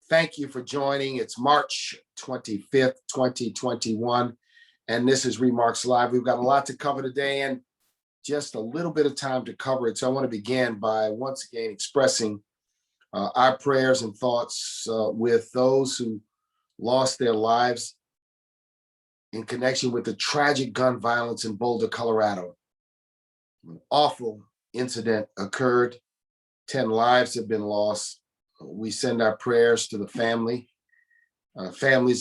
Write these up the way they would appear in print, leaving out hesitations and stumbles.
Thank you for joining. It's March 25th, 2021, and this is ReMarcs Live. We've got a lot to cover today and just a little bit of time to cover it. So I want to begin by once again expressing our prayers and thoughts with those who lost their lives in connection with the tragic gun violence in Boulder, Colorado. An awful incident occurred. 10 lives have been lost. We send our prayers to the families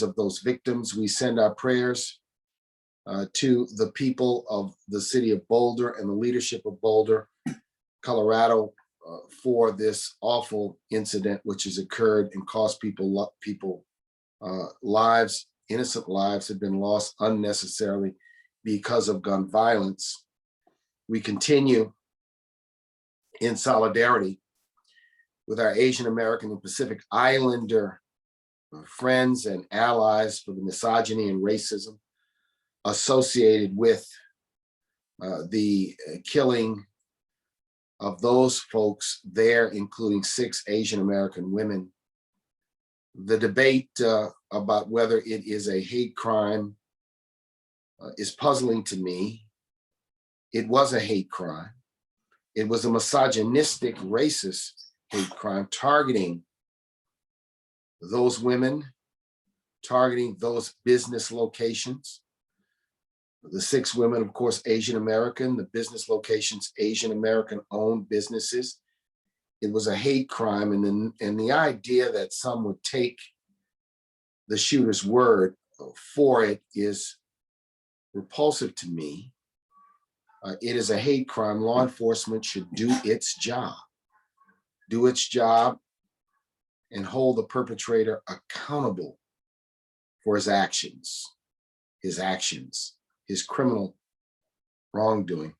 of those victims. We send our prayers to the people of the city of Boulder and the leadership of Boulder, Colorado, for this awful incident which has occurred and cost people lives. Innocent lives have been lost unnecessarily because of gun violence. We continue in solidarity with our Asian American and Pacific Islander friends and allies for the misogyny and racism associated with the killing of those folks there, including 6 Asian American women. The debate about whether it is a hate crime is puzzling to me. It was a hate crime. It was a misogynistic, racist hate crime targeting those women, targeting those business locations. The 6 women, of course, Asian American, the business locations, Asian American owned businesses. It was a hate crime. And the idea that some would take the shooter's word for it is repulsive to me. It is a hate crime. Law enforcement should do its job and hold the perpetrator accountable for his actions, his criminal wrongdoing.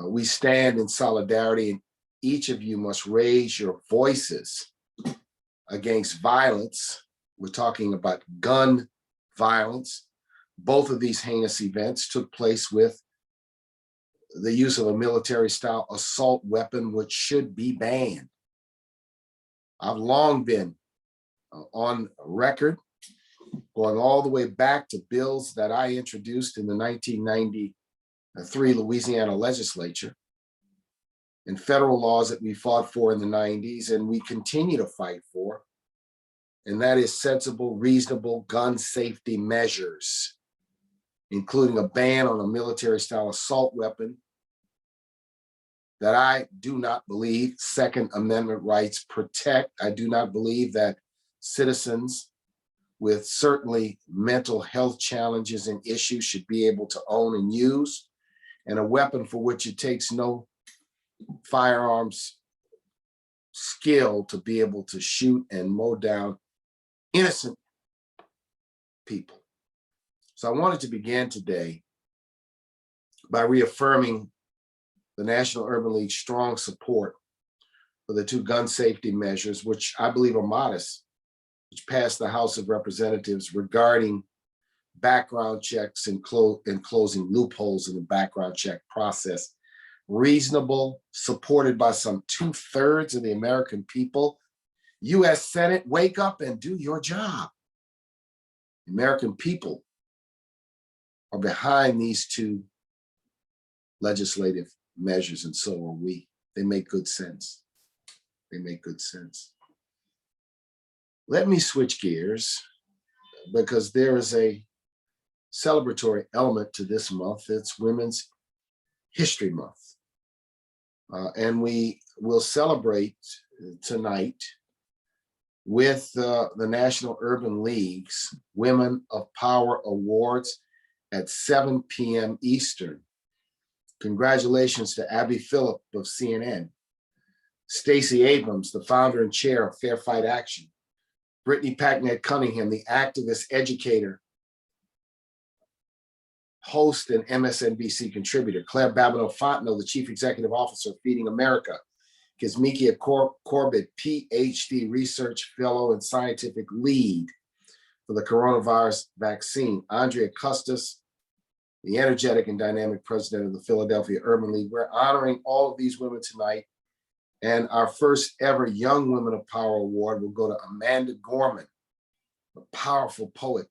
We stand in solidarity, and each of you must raise your voices against violence. We're talking about gun violence. Both of these heinous events took place with the use of a military-style assault weapon, which should be banned. I've long been on record, going all the way back to bills that I introduced in the 1993 Louisiana legislature and federal laws that we fought for in the 90s and we continue to fight for, and that is sensible, reasonable gun safety measures, including a ban on a military-style assault weapon that I do not believe Second Amendment rights protect. I do not believe that citizens with certainly mental health challenges and issues should be able to own and use, and a weapon for which it takes no firearms skill to be able to shoot and mow down innocent people. So I wanted to begin today by reaffirming the National Urban League's strong support for the 2 gun safety measures, which I believe are modest, which passed the House of Representatives regarding background checks and closing loopholes in the background check process. Reasonable, supported by some 2/3 of the American people. U.S. Senate, wake up and do your job. The American people are behind these 2 legislative measures, and so are we. They make good sense. They make good sense. Let me switch gears because there is a celebratory element to this month. It's Women's History Month. And we will celebrate tonight with the National Urban League's Women of Power Awards at 7 p.m. Eastern. Congratulations to Abby Phillip of CNN, Stacey Abrams, the founder and chair of Fair Fight Action, Brittany Packnett Cunningham, the activist, educator, host, and MSNBC contributor, Claire Babineau-Fontenot, the chief executive officer of Feeding America, Kizzmekia Corbett, PhD research fellow and scientific lead for the coronavirus vaccine, Andrea Custis, the energetic and dynamic president of the Philadelphia Urban League. We're honoring all of these women tonight And our first ever Young Women of Power Award will go to Amanda Gorman, a powerful poet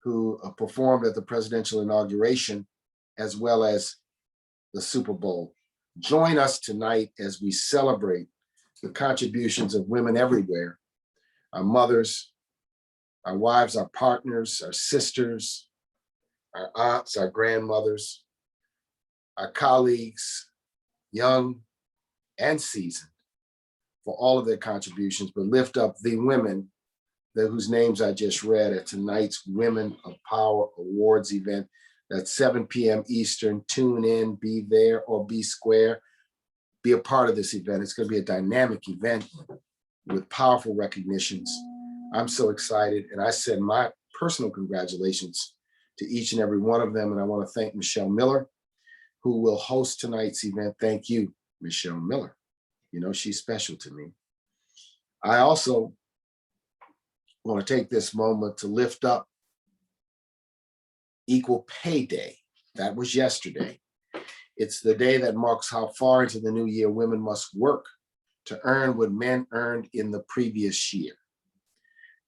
who performed at the presidential inauguration as well as the Super Bowl. Join us tonight as we celebrate the contributions of women everywhere, our mothers, our wives, our partners, our sisters, our aunts, our grandmothers, our colleagues, young and seasoned, for all of their contributions, but lift up the women whose names I just read at tonight's Women of Power Awards event. That's 7 p.m. Eastern. Tune in, be there or be square. Be a part of this event. It's going to be a dynamic event with powerful recognitions. I'm so excited, and I send my personal congratulations to each and every one of them, and I want to thank Michelle Miller, who will host tonight's event. Thank you, Michelle Miller. You know, she's special to me. I also want to take this moment to lift up Equal Pay Day. That was yesterday. It's the day that marks how far into the new year women must work to earn what men earned in the previous year.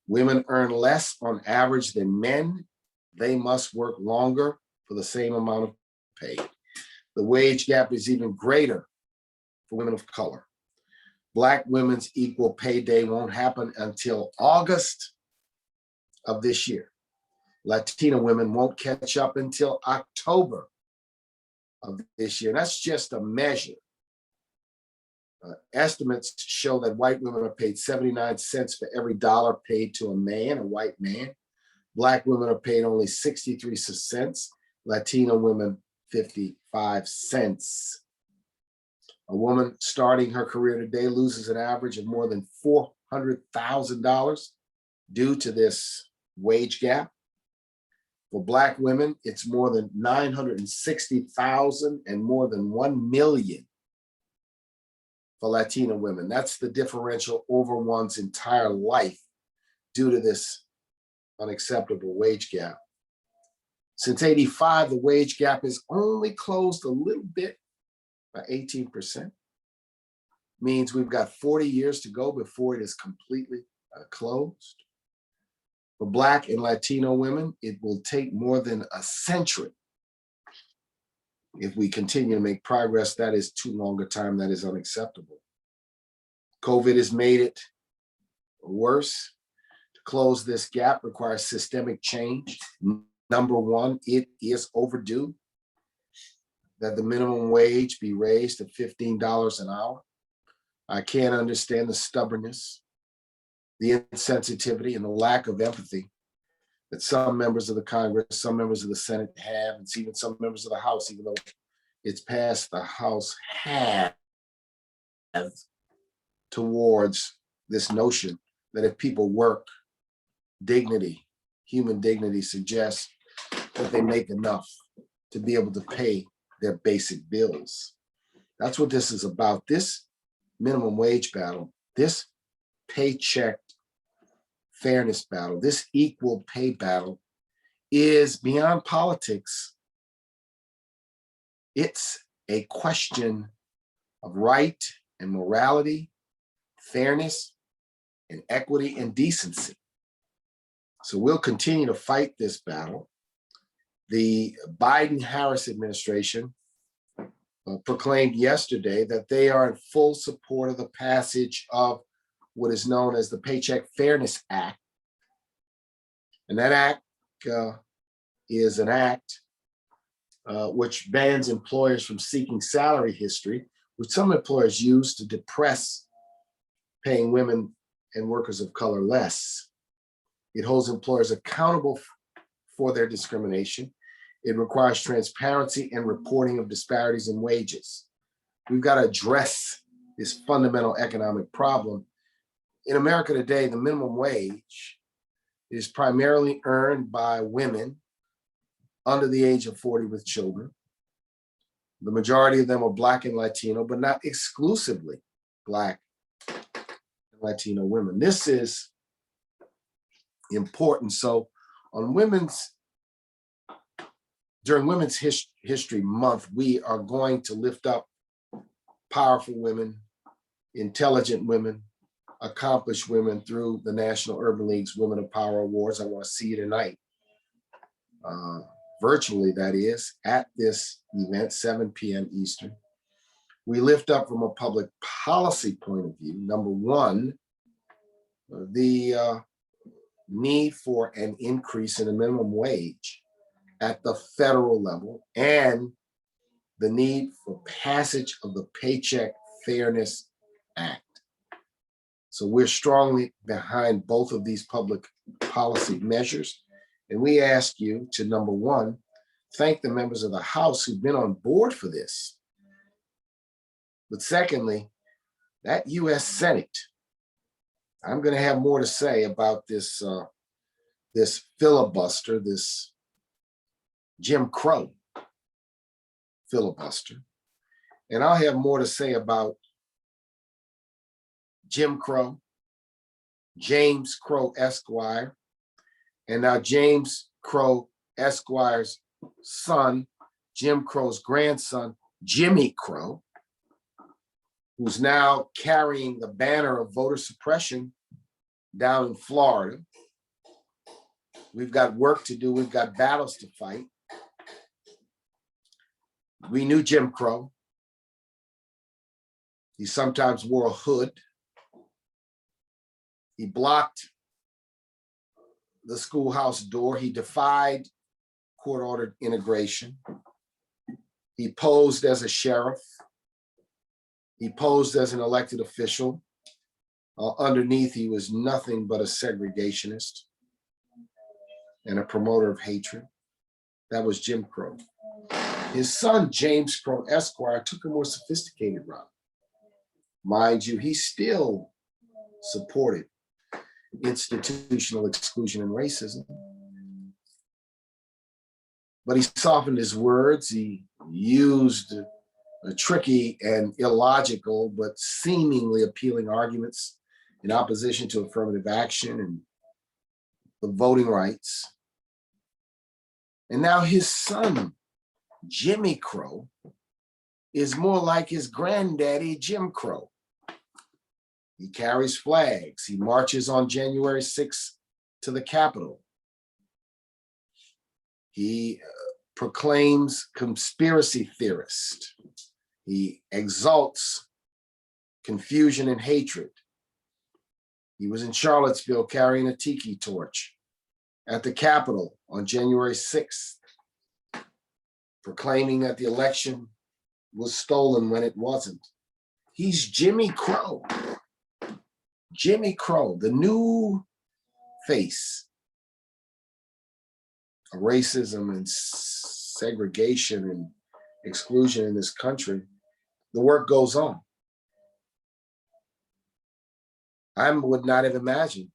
Women earn less on average than men. They must work longer for the same amount of pay. The wage gap is even greater for women of color. Black women's Equal Pay Day won't happen until August of this year. Latina women won't catch up until October of this year. That's just a measure. Estimates show that white women are paid 79 cents for every dollar paid to a man, a white man. Black women are paid only 63 cents. Latino women, 55 cents. A woman starting her career today loses an average of more than $400,000 due to this wage gap. For Black women, it's more than 960,000 and more than 1 million for Latina women. That's the differential over one's entire life due to this unacceptable wage gap. Since '85, the wage gap has only closed a little bit, by 18%. Means we've got 40 years to go before it is completely closed. For Black and Latino women, it will take more than a century. If we continue to make progress, that is too long a time. That is unacceptable. COVID has made it worse. To close this gap requires systemic change. Number one, it is overdue that the minimum wage be raised to $15 an hour. I can't understand the stubbornness, the insensitivity, and the lack of empathy that some members of the Congress, some members of the Senate have, and even some members of the House, even though it's passed the House, have towards this notion that if people work, dignity, human dignity suggests that they make enough to be able to pay their basic bills. That's what this is about. This minimum wage battle, this paycheck fairness battle, this equal pay battle is beyond politics. It's a question of right and morality, fairness and equity and decency. So we'll continue to fight this battle. The Biden-Harris administration proclaimed yesterday that they are in full support of the passage of what is known as the Paycheck Fairness Act. And that act is an act which bans employers from seeking salary history, which some employers use to depress paying women and workers of color less. It holds employers accountable for their discrimination. It requires transparency and reporting of disparities in wages. We've got to address this fundamental economic problem. In America today, the minimum wage is primarily earned by women under the age of 40 with children. The majority of them are Black and Latino, but not exclusively Black and Latino women. This is important. So during Women's History Month, we are going to lift up powerful women, intelligent women, accomplished women through the National Urban League's Women of Power Awards. I want to see you tonight, virtually, that is, at this event, 7 p.m. Eastern. We lift up from a public policy point of view, number one, the need for an increase in the minimum wage at the federal level and the need for passage of the Paycheck Fairness Act. So we're strongly behind both of these public policy measures. And we ask you to, number one, thank the members of the House who've been on board for this. But secondly, that U.S. Senate, I'm going to have more to say about this, this filibuster, this Jim Crow filibuster. And I'll have more to say about Jim Crow, James Crow Esquire, and now James Crow Esquire's son, Jim Crow's grandson, Jimmy Crow, who's now carrying the banner of voter suppression down in Florida. We've got work to do. We've got battles to fight. We knew Jim Crow. He sometimes wore a hood. He blocked the schoolhouse door. He defied court-ordered integration. He posed as a sheriff. He posed as an elected official. Underneath, he was nothing but a segregationist and a promoter of hatred. That was Jim Crow. His son, James Crow Esquire, took a more sophisticated route. Mind you, he still supported institutional exclusion and racism, but he softened his words. He used tricky and illogical, but seemingly appealing arguments in opposition to affirmative action and the voting rights. And now his son, Jimmy Crow, is more like his granddaddy, Jim Crow. He carries flags. He marches on January 6th to the Capitol. He proclaims conspiracy theorist. He exalts confusion and hatred. He was in Charlottesville carrying a tiki torch at the Capitol on January 6th, proclaiming that the election was stolen when it wasn't. He's Jimmy Crow. Jimmy Crow, the new face of racism and segregation and exclusion in this country. The work goes on. I would not have imagined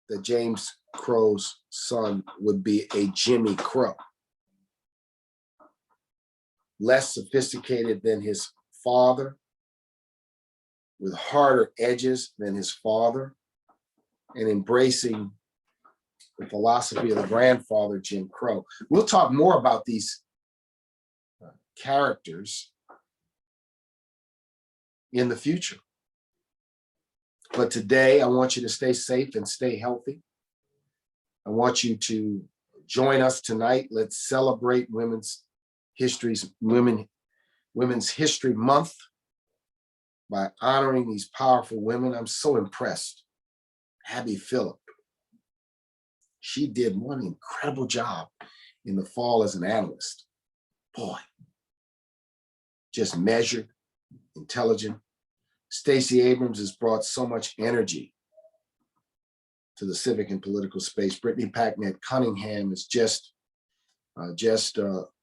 that James Crow's son would be a Jimmy Crow. Less sophisticated than his father, with harder edges than his father, and embracing the philosophy of the grandfather, Jim Crow. We'll talk more about these characters in the future. But today, I want you to stay safe and stay healthy. I want you to join us tonight. Let's celebrate Women's History Month by honoring these powerful women. I'm so impressed. Abby Phillip. She did one incredible job in the fall as an analyst. Boy, just measured, intelligent. Stacey Abrams has brought so much energy to the civic and political space. Brittany Packnett Cunningham is just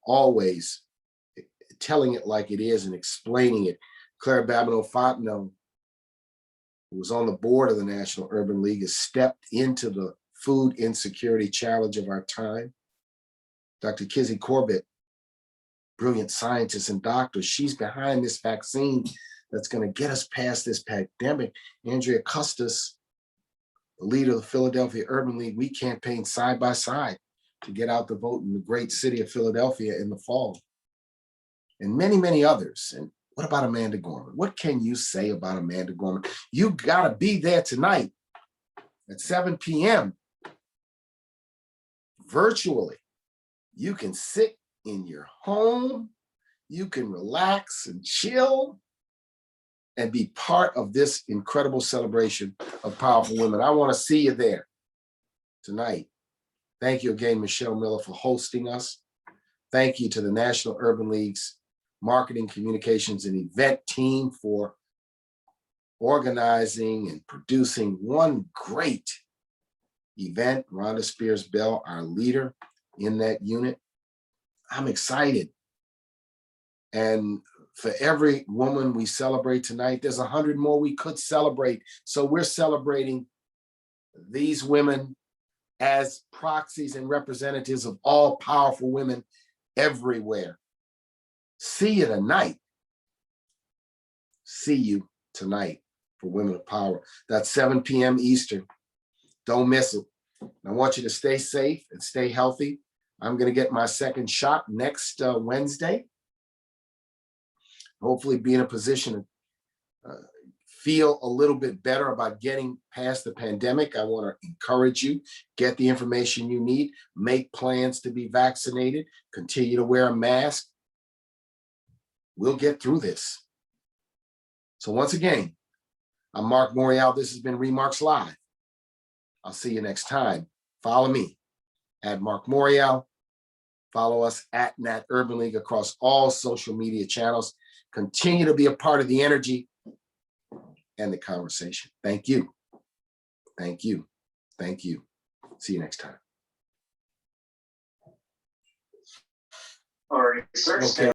always telling it like it is and explaining it. Claire Babineau-Fontenot, who was on the board of the National Urban League, has stepped into the food insecurity challenge of our time. Dr. Kizzy Corbett, brilliant scientist and doctor, she's behind this vaccine that's going to get us past this pandemic. Andrea Custis, the leader of the Philadelphia Urban League, we campaigned side by side to get out the vote in the great city of Philadelphia in the fall. And many, many others. And What about Amanda Gorman? What can you say about Amanda Gorman? You got to be there tonight at 7 p.m. virtually. You can sit in your home. You can relax and chill and be part of this incredible celebration of powerful women. I want to see you there tonight. Thank you again, Michelle Miller, for hosting us. Thank you to the National Urban League's Marketing, Communications, and Event team for organizing and producing one great event. Rhonda Spears Bell, our leader in that unit. I'm excited. And for every woman we celebrate tonight, there's 100 more we could celebrate. So we're celebrating these women as proxies and representatives of all powerful women everywhere. See you tonight. See you tonight for Women of Power. That's 7 p.m. Eastern. Don't miss it. I want you to stay safe and stay healthy. I'm going to get my second shot next Wednesday. Hopefully be in a position to feel a little bit better about getting past the pandemic. I want to encourage you, get the information you need, make plans to be vaccinated, continue to wear a mask. We'll get through this. So once again, I'm Mark Morial. This has been ReMarcs Live. I'll see you next time. Follow me at Mark Morial. Follow us at Nat Urban League across all social media channels. Continue to be a part of the energy and the conversation. Thank you. Thank you. Thank you. See you next time. All right, sir. Okay.